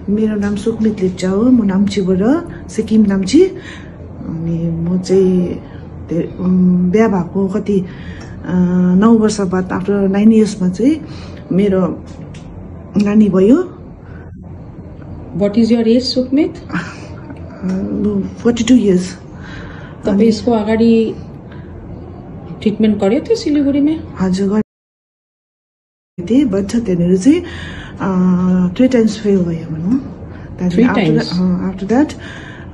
मेरो नाम सुकमित लेप्चा हो। म नाम्चीबाट, सिक्किम नाम्ची। अनि म चाहिँ बिहा भएको कति 9 वर्ष बाद आफ्टर 9 इयर्समा चाहिँ मेरो नानी भयो। What is your age, Sukmit? 42 years। तपाईँ यसको अगाडि ट्रिटमेन्ट गर्यो थियो सिलिगुडीमा? हजुर गरेँ थिएँ, बट त्यहाँनिर चाहिँ 3 times फेल भयो भनौँ। आफ्टर द्याट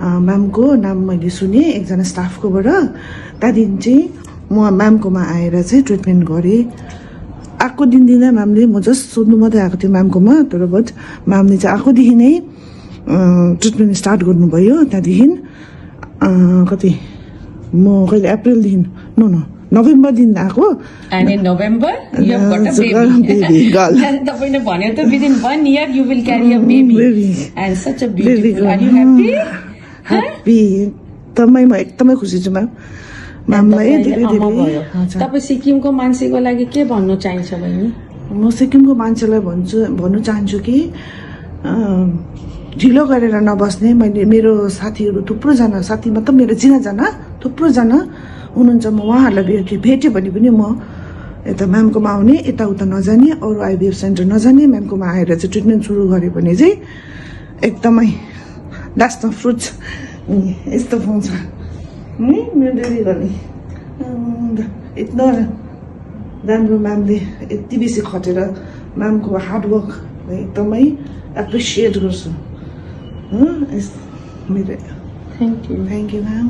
म्यामको नाम मैले सुने एकजना स्टाफकोबाट। त्यहाँदेखि चाहिँ म म्यामकोमा आएर चाहिँ ट्रिटमेन्ट गरेँ। आएको दिनदिनै म्यामले, म जस्ट सोध्नु मात्रै आएको थियो म्यामकोमा, तर बट म्यामले चाहिँ आएकोदेखि नै ट्रिटमेन्ट स्टार्ट गर्नुभयो। त्यहाँदेखि कति म कहिले अप्रिलदेखि नोभेम्बरदेखि आएको। नोभेम्बर तपाईँले भन्यो त within 1 year you will carry a baby and such a beautiful। Are you happy? Happy। म एकदमै खुसी छु म्याम। म्यामलाई तपाईँ सिक्किमको मान्छेको लागि के भन्न चाहन्छ बहिनी? म सिक्किमको मान्छेलाई भन्नु चाहन्छु कि ढिलो गरेर नबस्ने। मेरो साथीहरू थुप्रोजना, साथी मतलब मेरो चिनाजना थुप्रोजना हुनुहुन्छ। म उहाँहरूलाई भेट्यो भने पनि म यता म्यामकोमा आउने, यताउता नजाने, अरू आइभीएफ सेन्टर नजाने, म्यामकोमा आएर चाहिँ ट्रिटमेन्ट सुरु गऱ्यो भने चाहिँ एकदमै द्याट्स द फ्रुट्स। यस्तो पाउँछ मेरो डेलिभरी। यत्रो राम्रो म्यामले यति बेसी खटेर म्यामको हार्डवर्क एकदमै एप्रिसिएट गर्छु। मेरो थ्याङ्क यू म्याम।